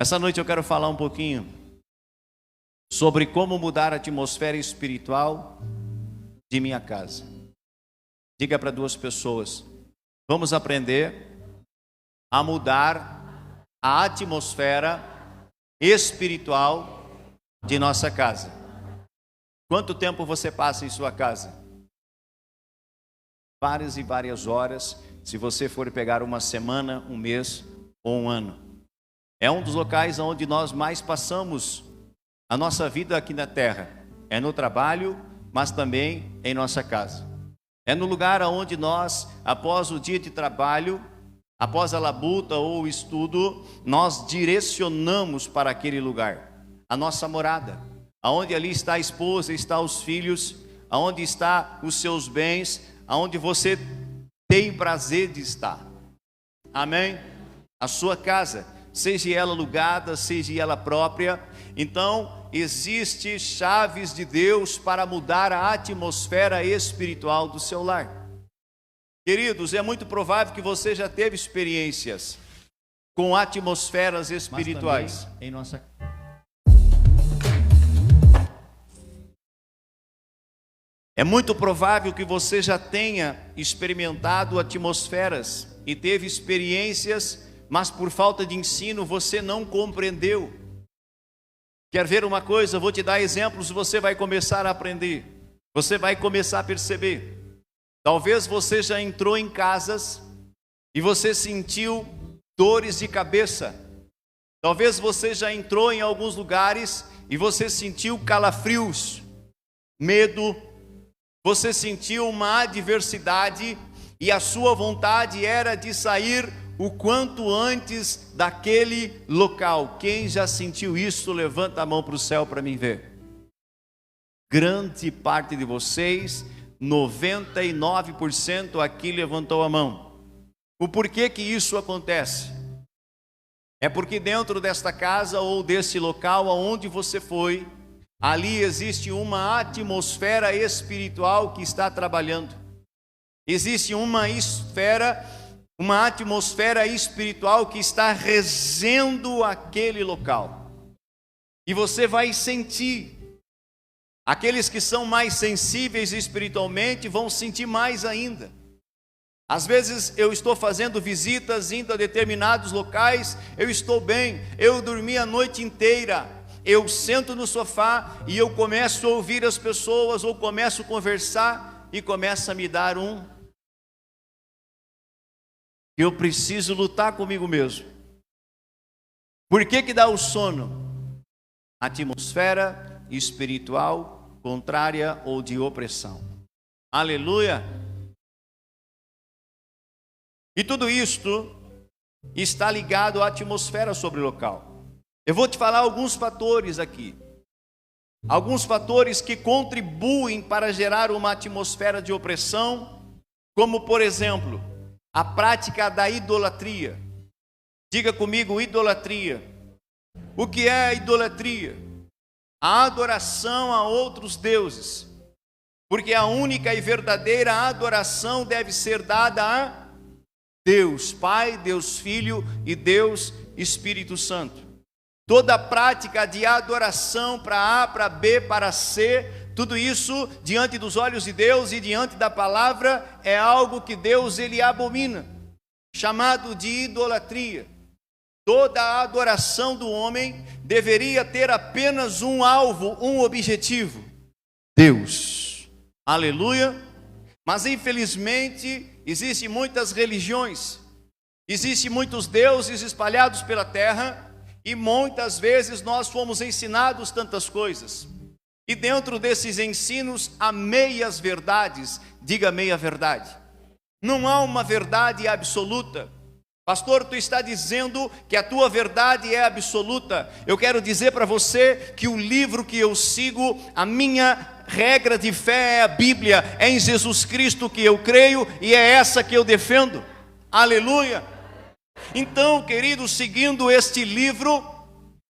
Essa noite eu quero falar um pouquinho sobre como mudar a atmosfera espiritual de minha casa. Diga para duas pessoas: vamos aprender a mudar a atmosfera espiritual de nossa casa. Quanto tempo você passa em sua casa? Várias e várias horas, se você for pegar uma semana, um mês ou um ano. É um dos locais onde nós mais passamos a nossa vida aqui na terra. É no trabalho, mas também em nossa casa. É no lugar onde nós, após o dia de trabalho, após a labuta ou o estudo, nós direcionamos para aquele lugar, a nossa morada, aonde ali está a esposa, está os filhos, aonde está os seus bens, aonde você tem prazer de estar. Amém? A sua casa, seja ela alugada, seja ela própria. Então, existem chaves de Deus para mudar a atmosfera espiritual do seu lar. Queridos, é muito provável que você já teve experiências com atmosferas espirituais em nossa casa. É muito provável que você já tenha experimentado atmosferas e teve experiências, mas por falta de ensino você não compreendeu. Quer ver uma coisa? Eu vou te dar exemplos, você vai começar a aprender. Você vai começar a perceber. Talvez você já entrou em casas e você sentiu dores de cabeça. Talvez você já entrou em alguns lugares e você sentiu calafrios, medo. Você sentiu uma adversidade e a sua vontade era de sair o quanto antes daquele local. Quem já sentiu isso, levanta a mão para o céu para mim ver. Grande parte de vocês, 99% aqui levantou a mão. O porquê que isso acontece? É porque dentro desta casa ou desse local aonde você foi, ali existe uma atmosfera espiritual que está trabalhando. Existe uma atmosfera espiritual que está regendo aquele local. E você vai sentir. Aqueles que são mais sensíveis espiritualmente vão sentir mais ainda. Às vezes eu estou fazendo visitas, indo a determinados locais, eu estou bem, eu dormi a noite inteira. Eu sento no sofá e eu começo a ouvir as pessoas, ou começo a conversar e começa a me dar eu preciso lutar comigo mesmo. Por que dá o sono? Atmosfera espiritual contrária ou de opressão. Aleluia! E tudo isto está ligado à atmosfera sobre o local. Eu vou te falar alguns fatores aqui. Alguns fatores que contribuem para gerar uma atmosfera de opressão, como por exemplo, a prática da idolatria. Diga comigo, idolatria. O que é a idolatria? A adoração a outros deuses. Porque a única e verdadeira adoração deve ser dada a Deus Pai, Deus Filho e Deus Espírito Santo. Toda prática de adoração para A, para B, para C, tudo isso diante dos olhos de Deus e diante da palavra é algo que Deus ele abomina, chamado de idolatria. Toda a adoração do homem deveria ter apenas um alvo, um objetivo: Deus. Aleluia! Mas infelizmente existem muitas religiões, existem muitos deuses espalhados pela terra. E muitas vezes nós fomos ensinados tantas coisas. E dentro desses ensinos há meias verdades. Diga meia verdade. Não há uma verdade absoluta. Pastor, tu está dizendo que a tua verdade é absoluta. Eu quero dizer para você que o livro que eu sigo, a minha regra de fé é a Bíblia. É em Jesus Cristo que eu creio e é essa que eu defendo. Aleluia! Então, queridos, seguindo este livro,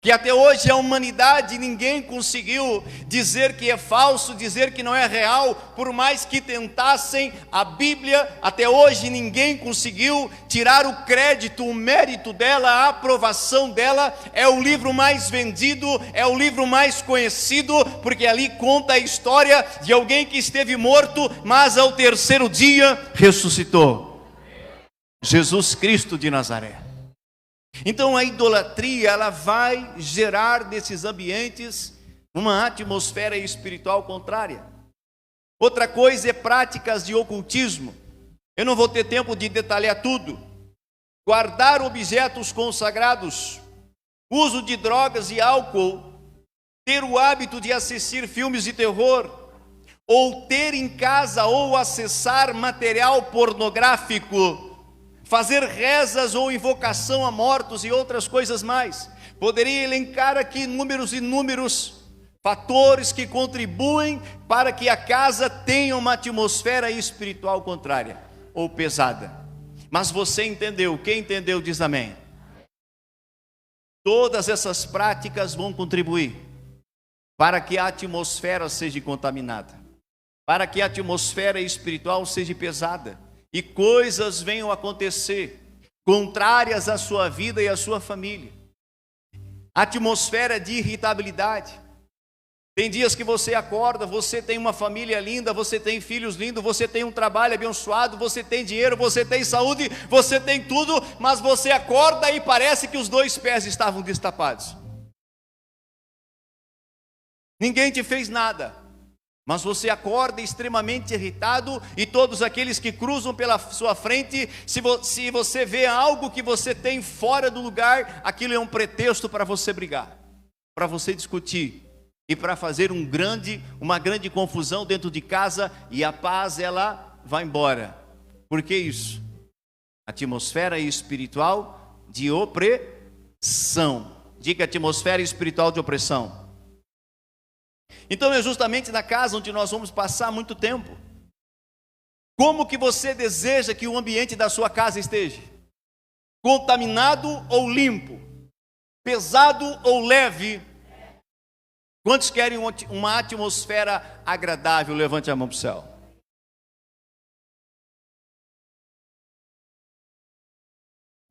que até hoje a humanidade, ninguém conseguiu dizer que é falso, dizer que não é real, por mais que tentassem. A Bíblia, até hoje ninguém conseguiu tirar o crédito, o mérito dela, a aprovação dela. É o livro mais vendido, é o livro mais conhecido, porque ali conta a história de alguém que esteve morto, mas ao terceiro dia ressuscitou. Jesus Cristo de Nazaré. Então a idolatria, ela vai gerar nesses ambientes uma atmosfera espiritual contrária. Outra coisa é práticas de ocultismo. Eu não vou ter tempo de detalhar tudo. Guardar objetos consagrados, uso de drogas e álcool, ter o hábito de assistir filmes de terror, ou ter em casa ou acessar material pornográfico, fazer rezas ou invocação a mortos e outras coisas mais. Poderia elencar aqui inúmeros fatores que contribuem para que a casa tenha uma atmosfera espiritual contrária ou pesada. Mas você entendeu? Quem entendeu diz amém. Todas essas práticas vão contribuir para que a atmosfera seja contaminada, para que a atmosfera espiritual seja pesada e coisas venham a acontecer contrárias à sua vida e à sua família. Atmosfera de irritabilidade. Tem dias que você acorda, você tem uma família linda, você tem filhos lindos, você tem um trabalho abençoado, você tem dinheiro, você tem saúde, você tem tudo, mas você acorda e parece que os dois pés estavam destapados. Ninguém te fez nada, mas você acorda extremamente irritado, e todos aqueles que cruzam pela sua frente, se você vê algo que você tem fora do lugar, aquilo é um pretexto para você brigar, para você discutir, e para fazer uma grande confusão dentro de casa, e a paz ela vai embora. Por que isso? Atmosfera espiritual de opressão. Diga: atmosfera espiritual de opressão. Então é justamente na casa onde nós vamos passar muito tempo. Como que você deseja que o ambiente da sua casa esteja? Contaminado ou limpo? Pesado ou leve? Quantos querem uma atmosfera agradável? Levante a mão para o céu.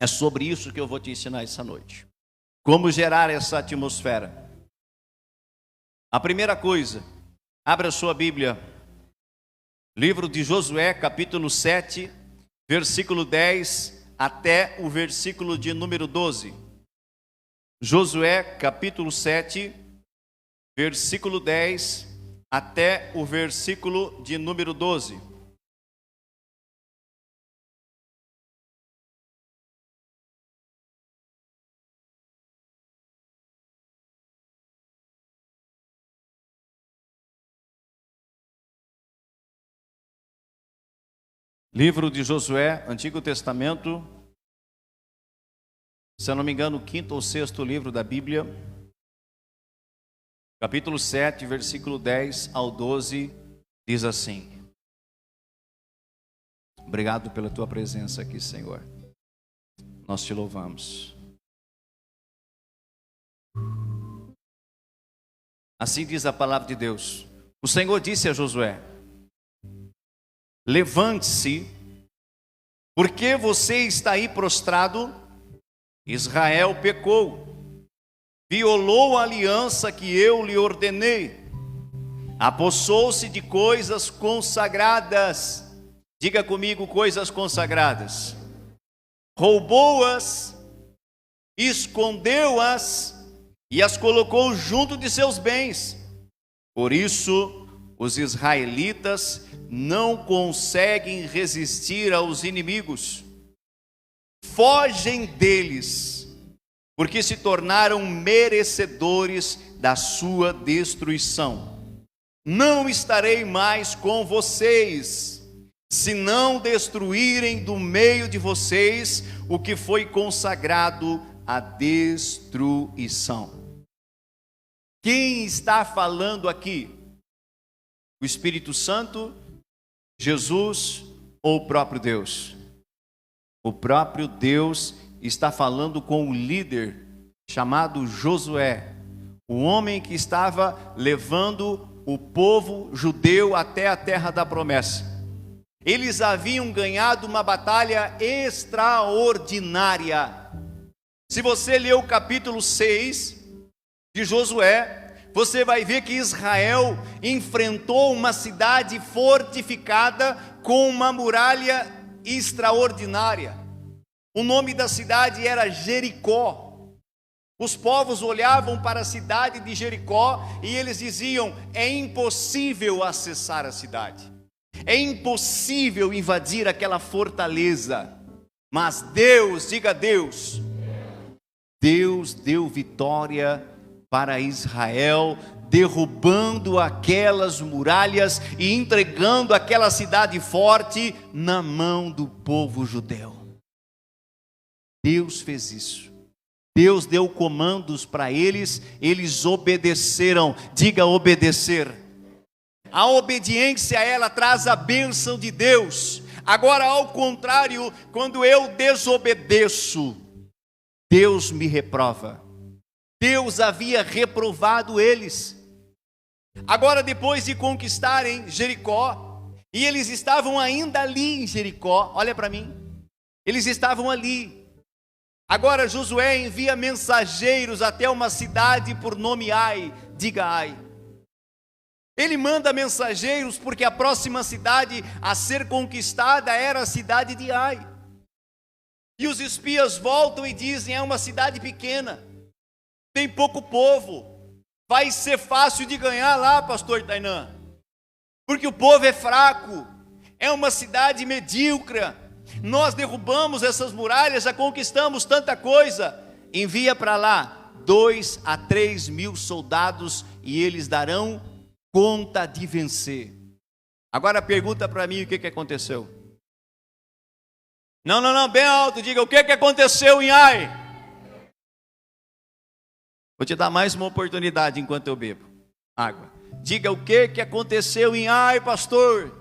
É sobre isso que eu vou te ensinar essa noite. Como gerar essa atmosfera. A primeira coisa, abra sua Bíblia, livro de Josué, capítulo 7, versículo 10 até o versículo de número 12. Josué, capítulo 7, versículo 10 até o versículo de número 12. Livro de Josué, Antigo Testamento, se eu não me engano, o quinto ou sexto livro da Bíblia, capítulo 7, versículo 10 ao 12, diz assim: obrigado pela tua presença aqui, Senhor, nós te louvamos. Assim diz a palavra de Deus. O Senhor disse a Josué: levante-se, porque você está aí prostrado. Israel pecou, violou a aliança que eu lhe ordenei, apossou-se de coisas consagradas. Diga comigo: coisas consagradas. Roubou-as, escondeu-as e as colocou junto de seus bens. Por isso os israelitas não conseguem resistir aos inimigos, fogem deles, porque se tornaram merecedores da sua destruição. Não estarei mais com vocês, se não destruírem do meio de vocês o que foi consagrado à destruição. Quem está falando aqui? O Espírito Santo, Jesus ou o próprio Deus? O próprio Deus está falando com o líder chamado Josué, o homem que estava levando o povo judeu até a terra da promessa. Eles haviam ganhado uma batalha extraordinária. Se você ler o capítulo 6 de Josué, você vai ver que Israel enfrentou uma cidade fortificada com uma muralha extraordinária. O nome da cidade era Jericó. Os povos olhavam para a cidade de Jericó e eles diziam: é impossível acessar a cidade, é impossível invadir aquela fortaleza. Mas Deus, diga Deus, Deus deu vitória para Israel, derrubando aquelas muralhas e entregando aquela cidade forte na mão do povo judeu. Deus fez isso. Deus deu comandos para eles, eles obedeceram. Diga obedecer. A obediência, ela traz a bênção de Deus. Agora, ao contrário, quando eu desobedeço, Deus me reprova. Deus havia reprovado eles. Agora, depois de conquistarem Jericó, e eles estavam ainda ali em Jericó, olha para mim, eles estavam ali. Agora Josué envia mensageiros até uma cidade por nome Ai, diga Ai. Ele manda mensageiros porque a próxima cidade a ser conquistada era a cidade de Ai. E os espias voltam e dizem: é uma cidade pequena, tem pouco povo, vai ser fácil de ganhar lá, pastor Tainã, porque o povo é fraco, é uma cidade medíocre. Nós derrubamos essas muralhas, já conquistamos tanta coisa. Envia para lá 2 a 3 mil soldados e eles darão conta de vencer. Agora pergunta para mim o que aconteceu. Não, bem alto, diga o que aconteceu em Ai. Vou te dar mais uma oportunidade enquanto eu bebo água. Diga o que aconteceu em Ai, pastor.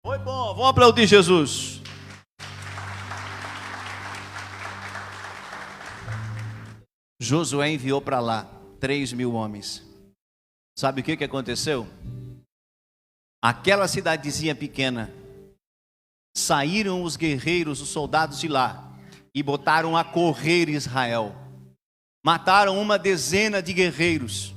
Foi bom, vamos aplaudir Jesus. Josué enviou para lá 3 mil homens. Sabe o que aconteceu? Aquela cidadezinha pequena, saíram os guerreiros, os soldados de lá, e botaram a correr Israel. Mataram uma dezena de guerreiros.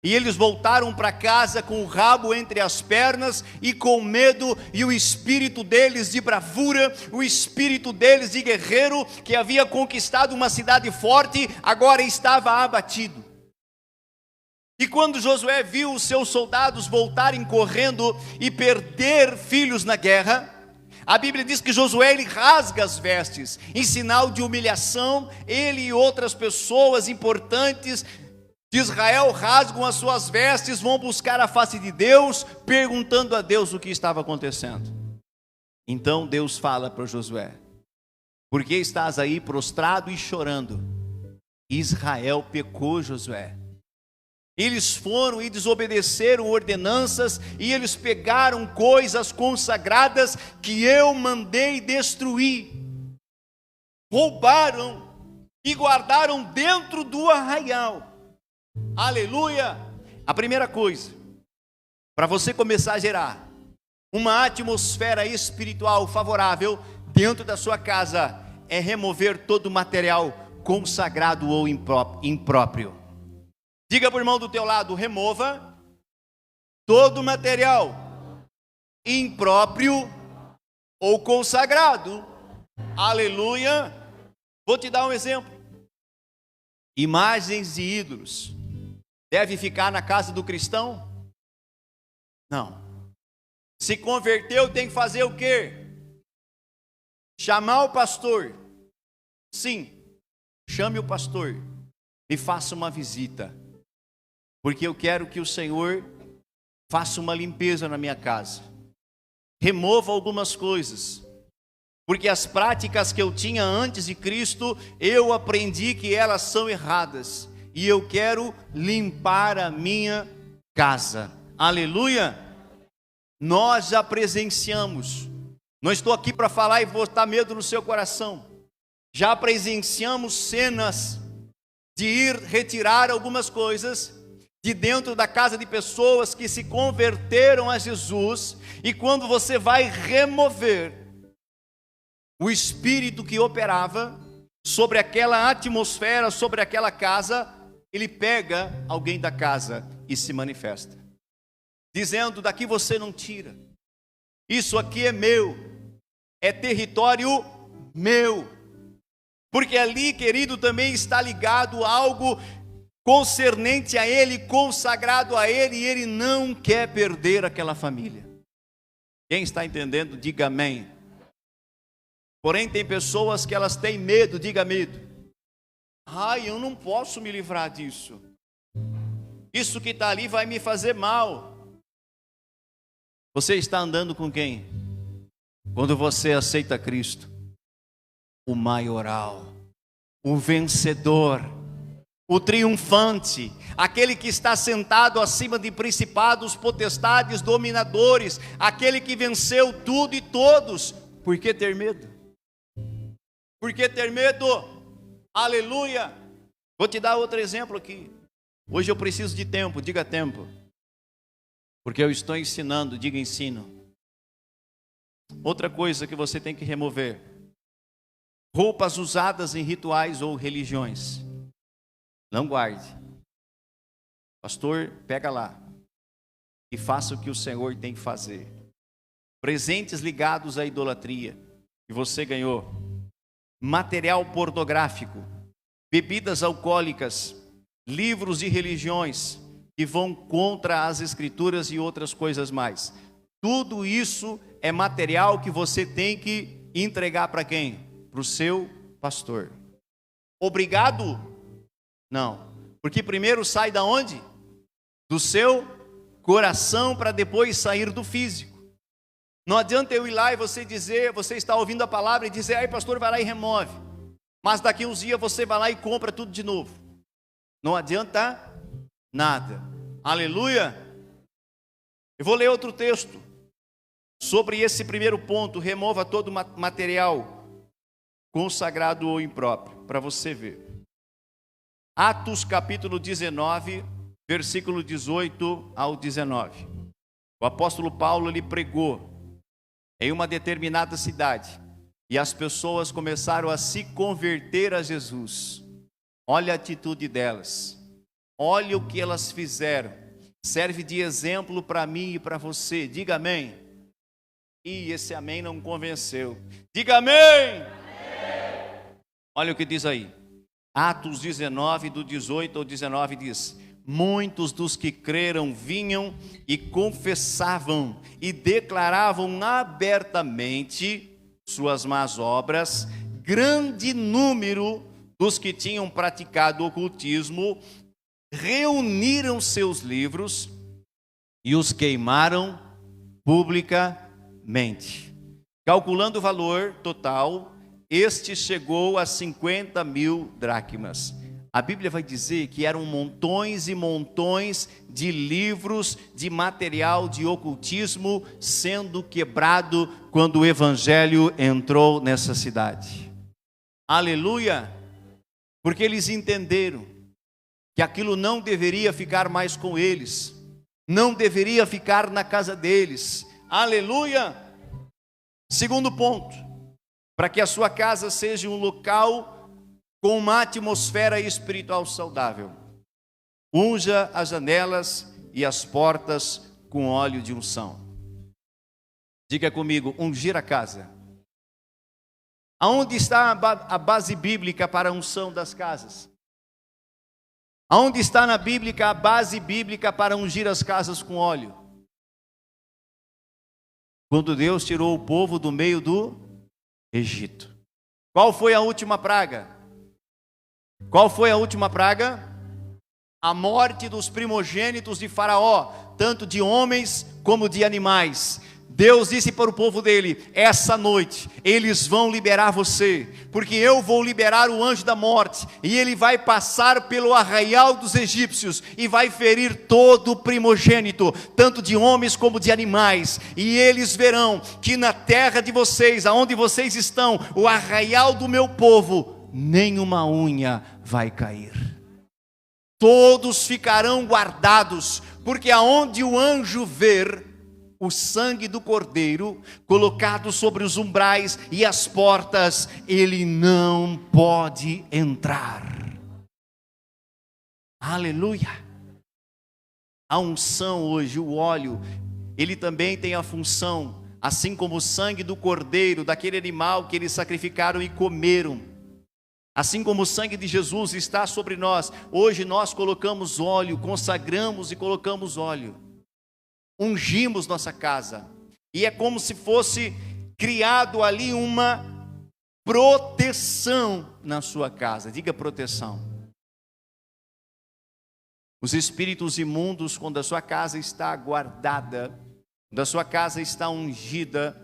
E eles voltaram para casa com o rabo entre as pernas e com medo, e o espírito deles de bravura, o espírito deles de guerreiro, que havia conquistado uma cidade forte, agora estava abatido. E quando Josué viu os seus soldados voltarem correndo e perder filhos na guerra, a Bíblia diz que Josué, ele rasga as vestes, em sinal de humilhação. Ele e outras pessoas importantes de Israel rasgam as suas vestes, vão buscar a face de Deus, perguntando a Deus o que estava acontecendo. Então Deus fala para Josué: por que estás aí prostrado e chorando? Israel pecou, Josué. Eles foram e desobedeceram ordenanças, e eles pegaram coisas consagradas que eu mandei destruir, roubaram e guardaram dentro do arraial. Aleluia! A primeira coisa, para você começar a gerar uma atmosfera espiritual favorável dentro da sua casa, é remover todo o material consagrado ou impróprio. Diga para o irmão do teu lado: remova todo o material impróprio ou consagrado. Aleluia! Vou te dar um exemplo. Imagens de ídolos deve ficar na casa do cristão? Não. Se converteu, tem que fazer o quê? Chamar o pastor. Sim, chame o pastor e faça uma visita, porque eu quero que o Senhor faça uma limpeza na minha casa, remova algumas coisas, porque as práticas que eu tinha antes de Cristo, eu aprendi que elas são erradas, e eu quero limpar a minha casa. Aleluia! Nós já presenciamos, não estou aqui para falar e botar medo no seu coração, já presenciamos cenas de ir retirar algumas coisas de dentro da casa de pessoas que se converteram a Jesus, e quando você vai remover o espírito que operava sobre aquela atmosfera, sobre aquela casa, ele pega alguém da casa e se manifesta, dizendo: daqui você não tira, isso aqui é meu, é território meu. Porque ali, querido, também está ligado algo concernente a ele, consagrado a ele, e ele não quer perder aquela família. Quem está entendendo, diga amém. Porém, tem pessoas que elas têm medo, diga medo. Ai, eu não posso me livrar disso. Isso que está ali vai me fazer mal. Você está andando com quem? Quando você aceita Cristo, o maioral, o vencedor, o triunfante, aquele que está sentado acima de principados, potestades, dominadores, aquele que venceu tudo e todos. Por que ter medo? Por que ter medo? Aleluia! Vou te dar outro exemplo aqui. Hoje eu preciso de tempo, diga tempo. Porque eu estou ensinando, diga ensino. Outra coisa que você tem que remover: roupas usadas em rituais ou religiões. Não guarde. Pastor, pega lá e faça o que o Senhor tem que fazer. Presentes ligados à idolatria que você ganhou. Material pornográfico, bebidas alcoólicas, livros de religiões que vão contra as escrituras e outras coisas mais. Tudo isso é material que você tem que entregar para quem? Para o seu pastor. Obrigado? Não. Porque primeiro sai da onde? Do seu coração, para depois sair do físico. Não adianta eu ir lá e você dizer, você está ouvindo a palavra e dizer: ai pastor, vai lá e remove. Mas daqui uns dias você vai lá e compra tudo de novo. Não adianta nada. Aleluia. Eu vou ler outro texto sobre esse primeiro ponto: remova todo material consagrado ou impróprio, para você ver. Atos capítulo 19, versículo 18 ao 19. O apóstolo Paulo, ele pregou em uma determinada cidade, e as pessoas começaram a se converter a Jesus. Olha a atitude delas, olha o que elas fizeram, serve de exemplo para mim e para você, diga amém. E esse amém não convenceu, diga amém. Olha o que diz aí, Atos 19, do 18 ao 19 diz: muitos dos que creram vinham e confessavam e declaravam abertamente suas más obras. Grande número dos que tinham praticado ocultismo reuniram seus livros e os queimaram publicamente. Calculando o valor total, este chegou a 50.000 dracmas. A Bíblia vai dizer que eram montões e montões de livros, de material de ocultismo sendo quebrado quando o Evangelho entrou nessa cidade. Aleluia! Porque eles entenderam que aquilo não deveria ficar mais com eles, não deveria ficar na casa deles. Aleluia! Segundo ponto, para que a sua casa seja um local com uma atmosfera espiritual saudável, unja as janelas e as portas com óleo de unção. Diga comigo: ungir a casa. Aonde está a base bíblica para a unção das casas? Aonde está na Bíblia a base bíblica para ungir as casas com óleo? Quando Deus tirou o povo do meio do Egito. Qual foi a última praga? Qual foi a última praga? A morte dos primogênitos de Faraó, tanto de homens como de animais. Deus disse para o povo dele: essa noite eles vão liberar você, porque eu vou liberar o anjo da morte, e ele vai passar pelo arraial dos egípcios, e vai ferir todo o primogênito, tanto de homens como de animais, e eles verão que na terra de vocês, aonde vocês estão, o arraial do meu povo, nenhuma unha vai cair. Todos ficarão guardados, porque aonde o anjo ver o sangue do cordeiro colocado sobre os umbrais e as portas, ele não pode entrar. Aleluia. A unção hoje, o óleo, ele também tem a função, assim como o sangue do cordeiro, daquele animal que eles sacrificaram e comeram, assim como o sangue de Jesus está sobre nós, hoje nós colocamos óleo, consagramos e colocamos óleo, ungimos nossa casa, e é como se fosse criado ali uma proteção na sua casa. Diga proteção. Os espíritos imundos, quando a sua casa está guardada, quando a sua casa está ungida,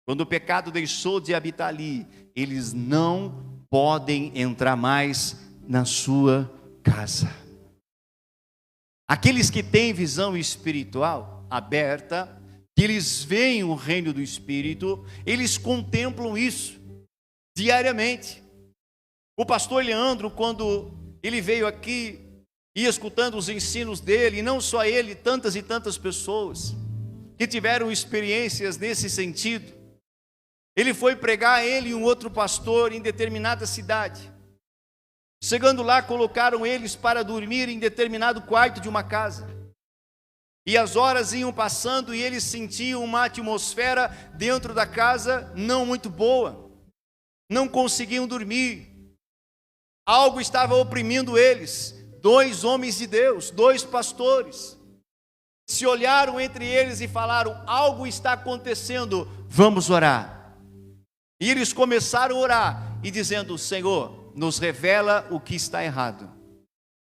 quando o pecado deixou de habitar ali, eles não podem entrar mais na sua casa. Aqueles que têm visão espiritual aberta, que eles veem o reino do Espírito, eles contemplam isso diariamente. O pastor Leandro, quando ele veio aqui, ia escutando os ensinos dele, e não só ele, tantas e tantas pessoas que tiveram experiências nesse sentido. Ele foi pregar, ele e um outro pastor, em determinada cidade. Chegando lá, colocaram eles para dormir em determinado quarto de uma casa. E as horas iam passando e eles sentiam uma atmosfera dentro da casa não muito boa. Não conseguiam dormir. Algo estava oprimindo eles. 2 homens de Deus, 2 pastores, se olharam entre eles e falaram: algo está acontecendo, vamos orar. E eles começaram a orar e dizendo: Senhor, nos revela o que está errado.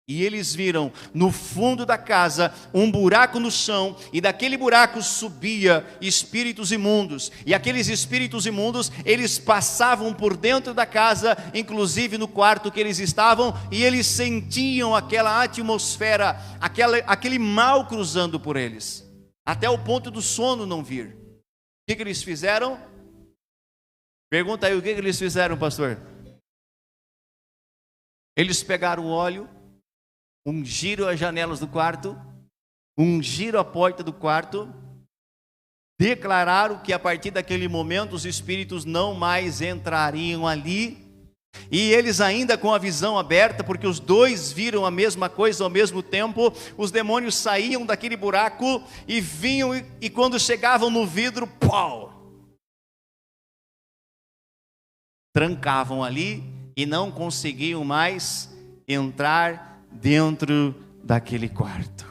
E eles viram no fundo da casa um buraco no chão, e daquele buraco subia espíritos imundos, e aqueles espíritos imundos, eles passavam por dentro da casa, inclusive no quarto que eles estavam, e eles sentiam aquela atmosfera, aquele mal cruzando por eles, até o ponto do sono não vir. O que eles fizeram? Pergunta aí, o que eles fizeram, pastor? Eles pegaram o óleo, ungiram as janelas do quarto, ungiram a porta do quarto, declararam que a partir daquele momento os espíritos não mais entrariam ali, e eles ainda com a visão aberta, porque os 2 viram a mesma coisa ao mesmo tempo. Os demônios saíam daquele buraco e vinham, e quando chegavam no vidro, pau! Trancavam ali e não conseguiam mais entrar dentro daquele quarto.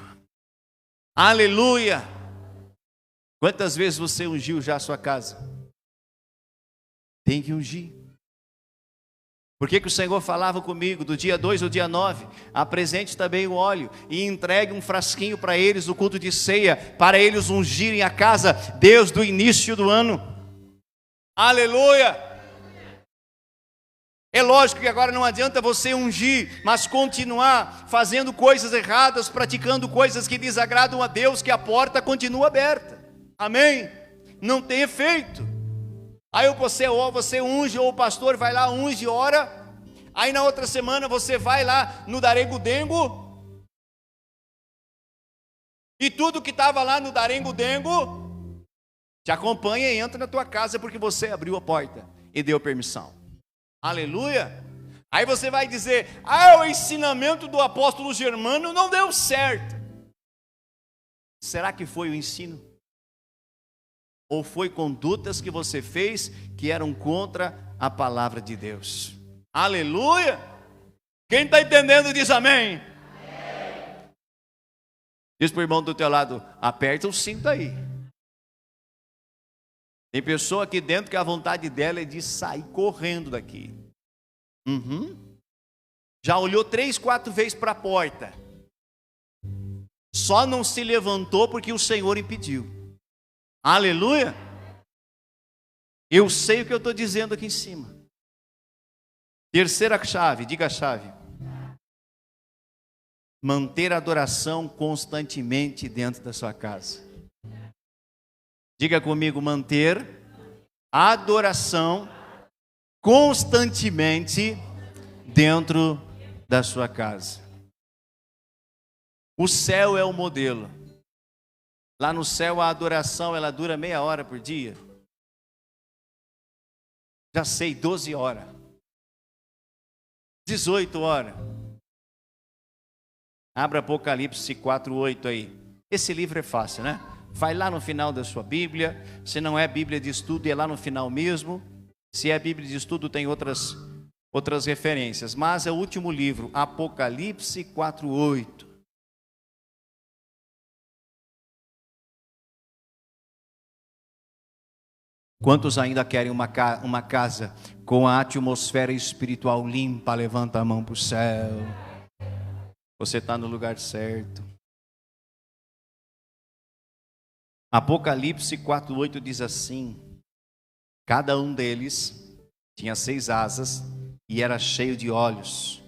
Aleluia! Quantas vezes você ungiu já a sua casa? Tem que ungir. Por que o Senhor falava comigo do dia 2 ao dia 9? Apresente também o óleo e entregue um frasquinho para eles no culto de ceia, para eles ungirem a casa desde o início do ano. Aleluia! É lógico que agora não adianta você ungir, mas continuar fazendo coisas erradas, praticando coisas que desagradam a Deus, que a porta continua aberta. Amém? Não tem efeito. Aí você unge, ou o pastor vai lá, unge, ora. Aí na outra semana você vai lá no Darengo-Dengo, e tudo que estava lá no Darengo-Dengo te acompanha e entra na tua casa, porque você abriu a porta e deu permissão. Aleluia. Aí você vai dizer: o ensinamento do apóstolo Germano não deu certo. Será que foi o ensino? Ou foi condutas que você fez que eram contra a palavra de Deus? Aleluia. Quem está entendendo diz amém. Diz para o irmão do teu lado: aperta o cinto aí. Tem pessoa aqui dentro que a vontade dela é de sair correndo daqui. Já olhou 3, 4 vezes para a porta. Só não se levantou porque o Senhor impediu. Aleluia! Eu sei o que eu estou dizendo aqui em cima. Terceira chave, diga a chave. Manter a adoração constantemente dentro da sua casa. Diga comigo, manter a adoração constantemente dentro da sua casa. O céu é o modelo. Lá no céu a adoração ela dura meia hora por dia. Já sei, 12 horas. 18 horas. Abra Apocalipse 4:8 aí. Esse livro é fácil, né? Vai lá no final da sua Bíblia. Se não é Bíblia de estudo, é lá no final mesmo. Se é Bíblia de estudo, tem outras referências. Mas é o último livro, Apocalipse 4:8. Quantos ainda querem uma casa com a atmosfera espiritual limpa? Levanta a mão para o céu. Você está no lugar certo. Apocalipse 4:8 diz assim: cada um deles tinha 6 asas e era cheio de olhos,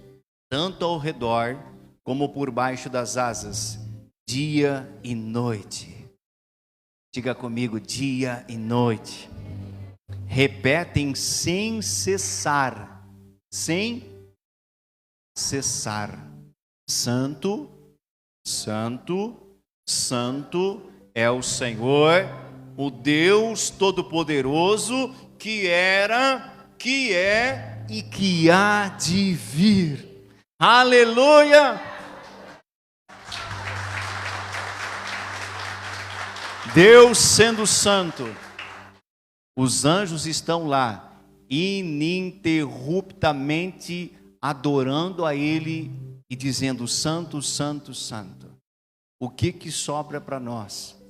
tanto ao redor como por baixo das asas, dia e noite. Diga comigo, dia e noite. Repetem sem cessar, sem cessar. Santo, santo, santo é o Senhor, o Deus Todo-Poderoso, que era, que é e que há de vir. Aleluia! Deus sendo santo, os anjos estão lá, ininterruptamente adorando a Ele e dizendo: santo, santo, santo. O que sobra para nós?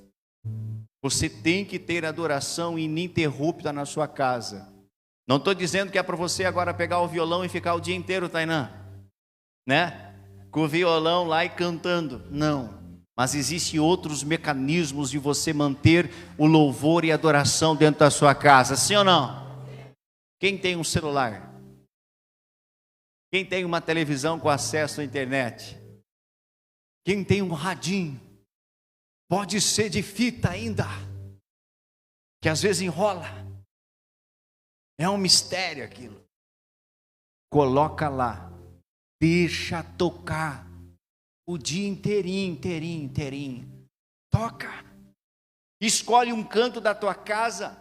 Você tem que ter adoração ininterrupta na sua casa. Não estou dizendo que é para você agora pegar o violão e ficar o dia inteiro, Tainã, né? Com o violão lá e cantando. Não. Mas existem outros mecanismos de você manter o louvor e a adoração dentro da sua casa. Sim ou não? Quem tem um celular? Quem tem uma televisão com acesso à internet? Quem tem um radinho? Pode ser de fita ainda, que às vezes enrola. É um mistério aquilo. Coloca lá, deixa tocar o dia inteirinho. Toca. Escolhe um canto da tua casa.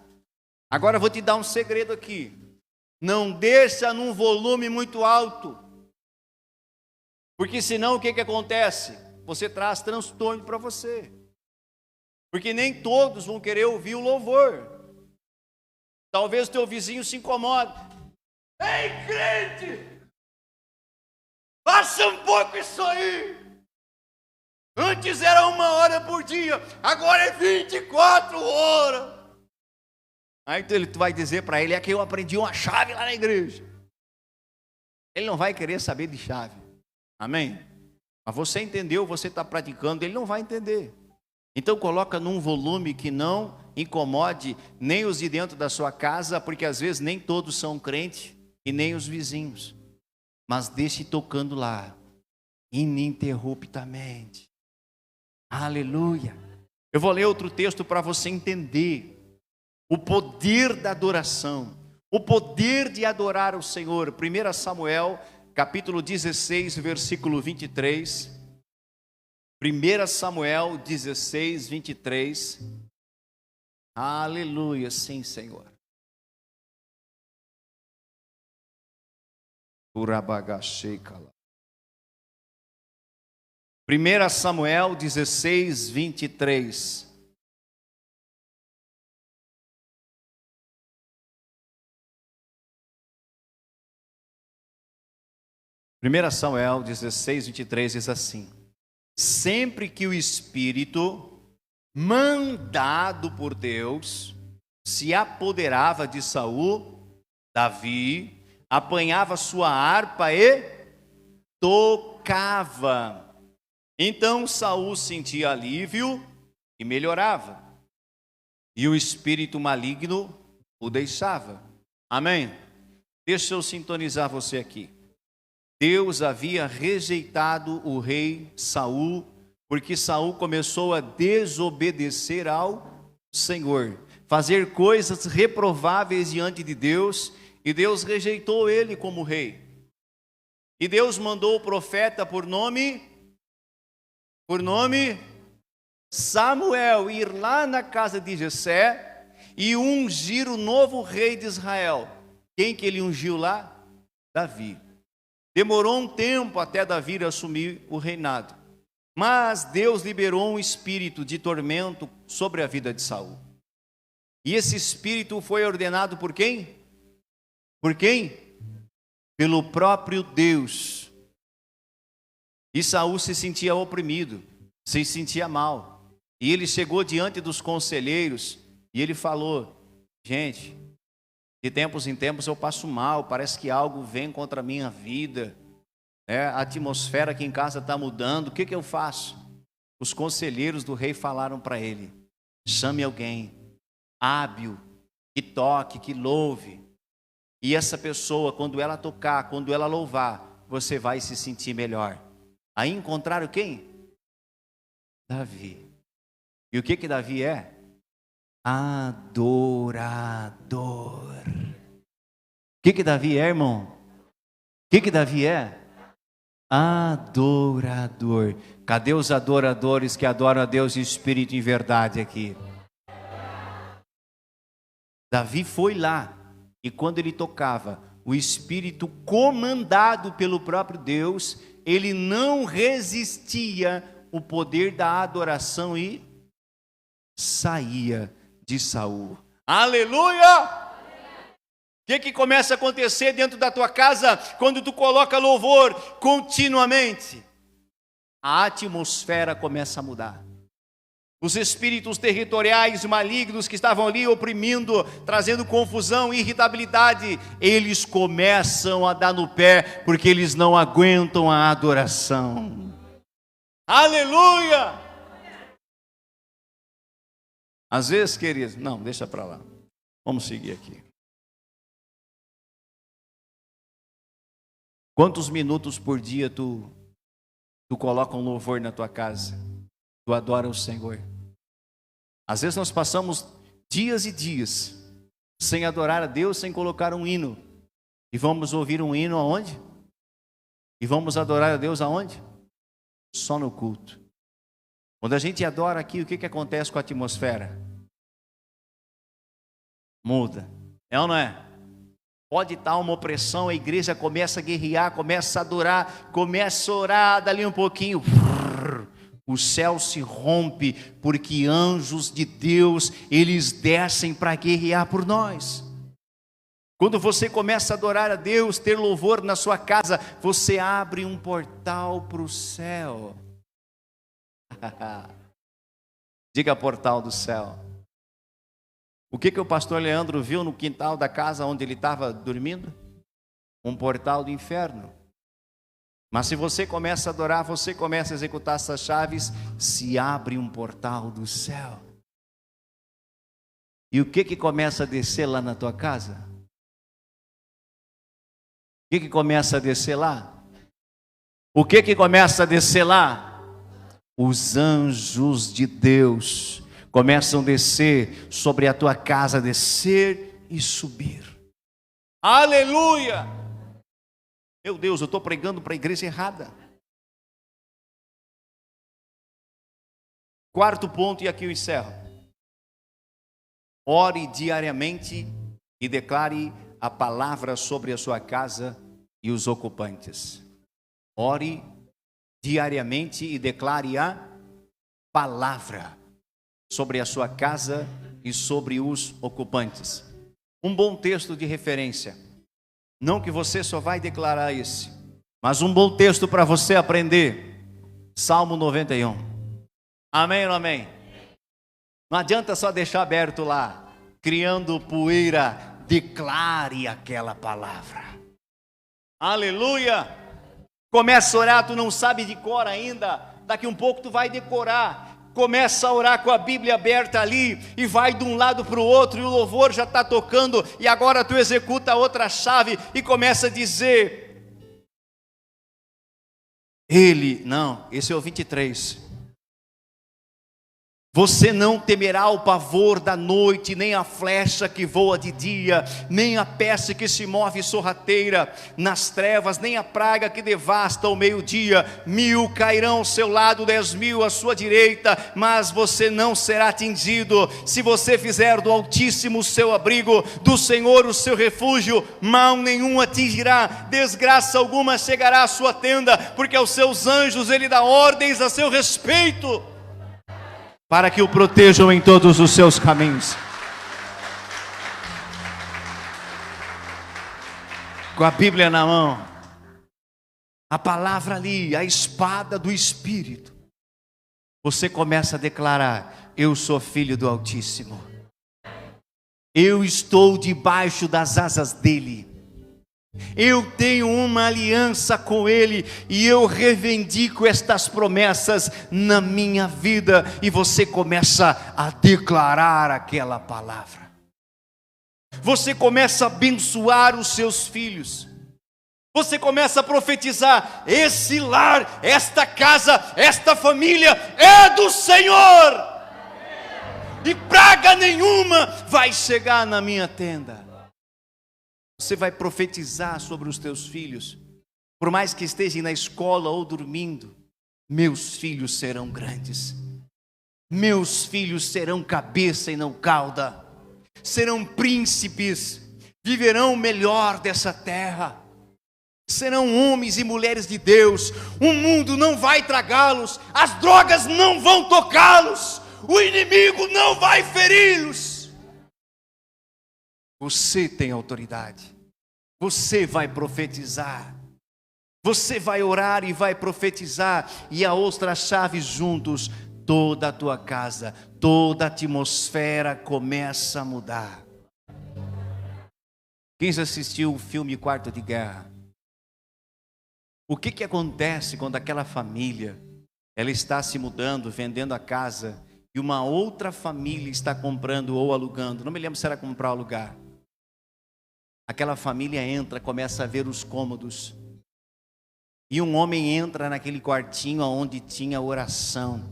Agora eu vou te dar um segredo aqui. Não deixa num volume muito alto. Porque senão o que acontece? Você traz transtorno para você. Porque nem todos vão querer ouvir o louvor. Talvez o teu vizinho se incomode. Ei, crente! Baixa um pouco isso aí! Antes era 1 hora por dia, agora é 24 horas. Aí tu vai dizer para ele: é que eu aprendi uma chave lá na igreja. Ele não vai querer saber de chave. Amém? Mas você entendeu, você está praticando, ele não vai entender. Então coloca num volume que não incomode nem os de dentro da sua casa, porque às vezes nem todos são crentes e nem os vizinhos. Mas deixe tocando lá, ininterruptamente. Aleluia. Eu vou ler outro texto para você entender o poder da adoração, o poder de adorar o Senhor. 1 Samuel, capítulo 16, versículo 23. 1 Samuel 16, 23. Aleluia, sim, Senhor. Urabagashekala. 1 Samuel 16, 23. Primeira Samuel 16, 23 diz assim: sempre que o Espírito mandado por Deus se apoderava de Saul, Davi apanhava sua harpa e tocava. Então Saul sentia alívio e melhorava. e o espírito maligno o deixava. Amém? Deixa eu sintonizar você aqui. Deus havia rejeitado o rei Saul, porque Saul começou a desobedecer ao Senhor, fazer coisas reprováveis diante de Deus, e Deus rejeitou ele como rei. E Deus mandou o profeta por nome Samuel ir lá na casa de Jessé e ungir o novo rei de Israel. Quem que ele ungiu lá? Davi. Demorou um tempo até Davi assumir o reinado, mas Deus liberou um espírito de tormento sobre a vida de Saul. E esse espírito foi ordenado por quem? Por quem? Pelo próprio Deus. E Saul se sentia oprimido, se sentia mal. E ele chegou diante dos conselheiros e ele falou: gente, de tempos em tempos eu passo mal, parece que algo vem contra a minha vida, a atmosfera aqui em casa está mudando, o que eu faço? Os conselheiros do rei falaram para ele: chame alguém hábil, que toque, que louve, e essa pessoa, quando ela tocar, quando ela louvar, você vai se sentir melhor. Aí encontraram quem? Davi. E o que Davi é? Adorador. O que Davi é, irmão? O que Davi é? Adorador. Cadê os adoradores que adoram a Deus em espírito e em verdade aqui? Davi foi lá, e quando ele tocava, o espírito comandado pelo próprio Deus, ele não resistia o poder da adoração e saía de Saul. Aleluia! O que começa a acontecer dentro da tua casa quando tu coloca louvor continuamente? A atmosfera começa a mudar. Os espíritos territoriais malignos que estavam ali oprimindo, trazendo confusão e irritabilidade, eles começam a dar no pé, porque eles não aguentam a adoração. Aleluia! Às vezes, queridos, não, deixa para lá. Vamos seguir aqui. Quantos minutos por dia tu coloca um louvor na tua casa? Tu adora o Senhor? Às vezes nós passamos dias e dias sem adorar a Deus, sem colocar um hino. E vamos ouvir um hino aonde? E vamos adorar a Deus aonde? Só no culto. Quando a gente adora aqui, o que acontece com a atmosfera? Muda. É ou não é? Pode estar uma opressão, a igreja começa a guerrear, começa a adorar, começa a orar, dali um pouquinho, o céu se rompe, porque anjos de Deus, eles descem para guerrear por nós. Quando você começa a adorar a Deus, ter louvor na sua casa, você abre um portal para o céu. Diga portal do céu. O que o pastor Leandro viu no quintal da casa onde ele estava dormindo? Um portal do inferno. Mas se você começa a adorar, você começa a executar essas chaves, se abre um portal do céu. E o que começa a descer lá na tua casa? O que começa a descer lá? O que começa a descer lá? Os anjos de Deus começam a descer sobre a tua casa, descer e subir. Aleluia! Meu Deus, eu estou pregando para a igreja errada. Quarto ponto, e aqui eu encerro. Ore diariamente e declare a palavra sobre a sua casa e os ocupantes. Ore diariamente e declare a palavra sobre a sua casa e sobre os ocupantes. Um bom texto de referência. Não que você só vai declarar esse, mas um bom texto para você aprender. Salmo 91. Amém ou não amém? Não adianta só deixar aberto lá, criando poeira. Declare aquela palavra. Aleluia! Começa a orar, tu não sabe de cor ainda. Daqui um pouco tu vai decorar. começa a orar com a Bíblia aberta ali, e vai de um lado para o outro, e o louvor já está tocando, e agora tu executa a outra chave, e começa a dizer, esse é o 23, você não temerá o pavor da noite, nem a flecha que voa de dia, nem a peste que se move sorrateira nas trevas, nem a praga que devasta ao meio-dia. 1000 cairão ao seu lado, 10.000 à sua direita, mas você não será atingido. Se você fizer do Altíssimo o seu abrigo, do Senhor o seu refúgio, mal nenhum atingirá, desgraça alguma chegará à sua tenda, porque aos seus anjos ele dá ordens a seu respeito, para que o protejam em todos os seus caminhos. Com a Bíblia na mão, a palavra ali, a espada do Espírito, você começa a declarar: eu sou filho do Altíssimo, eu estou debaixo das asas dele, eu tenho uma aliança com ele, e eu reivindico estas promessas na minha vida. E você começa a declarar aquela palavra, você começa a abençoar os seus filhos, você começa a profetizar: esse lar, esta casa, esta família é do Senhor, e praga nenhuma vai chegar na minha tenda. Você vai profetizar sobre os teus filhos, por mais que estejam na escola ou dormindo: meus filhos serão grandes, meus filhos serão cabeça e não cauda, serão príncipes, viverão o melhor dessa terra, serão homens e mulheres de Deus, o mundo não vai tragá-los, as drogas não vão tocá-los, o inimigo não vai feri-los. Você tem autoridade, você vai profetizar, você vai orar e vai profetizar, e a outra chave juntos, toda a tua casa, toda a atmosfera começa a mudar. Quem já assistiu o filme Quarto de Guerra? O que acontece quando aquela família, ela está se mudando, vendendo a casa, e uma outra família está comprando ou alugando? Não me lembro se era comprar ou alugar. Aquela família entra, começa a ver os cômodos, e um homem entra naquele quartinho onde tinha oração.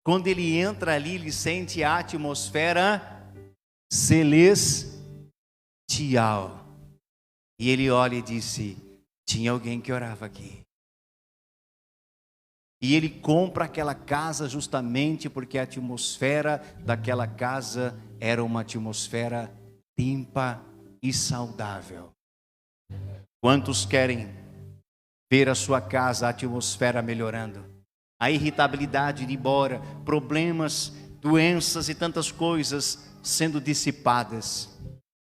Quando ele entra ali, ele sente a atmosfera celestial, e ele olha e disse: tinha alguém que orava aqui. E ele compra aquela casa justamente porque a atmosfera daquela casa era uma atmosfera limpa e saudável. Quantos querem ver a sua casa, a atmosfera melhorando, a irritabilidade indo embora, problemas, doenças e tantas coisas sendo dissipadas?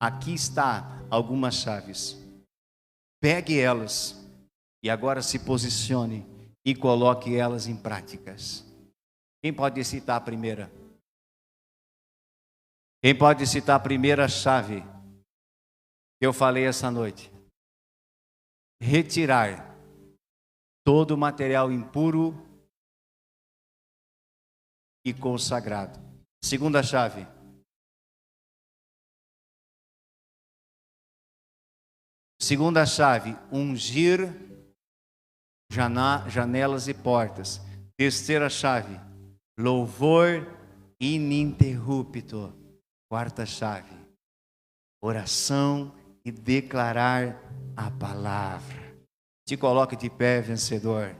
Aqui está algumas chaves, pegue elas e agora se posicione e coloque elas em práticas. Quem pode citar a primeira? Quem pode citar a primeira chave que eu falei essa noite? Retirar todo o material impuro e consagrado. Segunda chave: ungir janelas e portas. Terceira chave: louvor ininterrupto. Quarta chave: oração e declarar a palavra. Te coloque de pé, vencedor.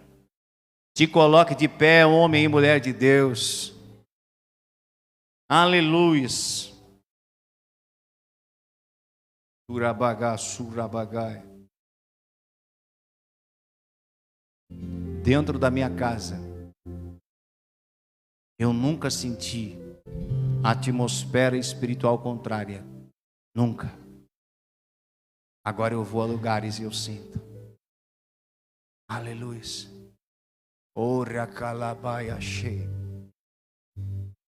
Te coloque de pé, homem e mulher de Deus. Aleluia. Surabagai. Dentro da minha casa, eu nunca senti atmosfera espiritual contrária. Nunca. Agora eu vou a lugares e eu sinto. Aleluia. Ora calabaia cheia.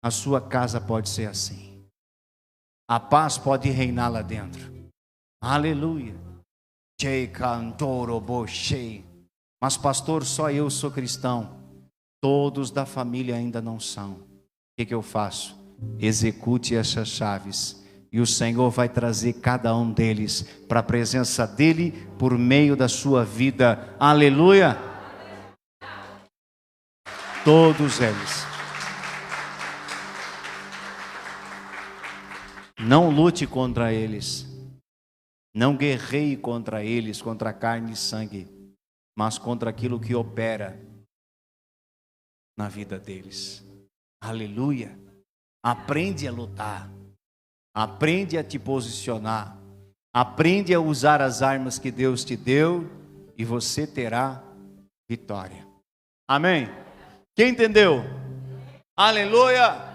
A sua casa pode ser assim. A paz pode reinar lá dentro. Aleluia. Mas pastor, só eu sou cristão. Todos da família ainda não são. O que eu faço? Execute essas chaves. E o Senhor vai trazer cada um deles para a presença dEle por meio da sua vida. Aleluia! Todos eles. Não lute contra eles. Não guerreie contra eles, contra carne e sangue, mas contra aquilo que opera na vida deles. Aleluia! Aprende a lutar. Aprende a te posicionar. Aprende a usar as armas que Deus te deu e você terá vitória. Amém? Quem entendeu? Aleluia!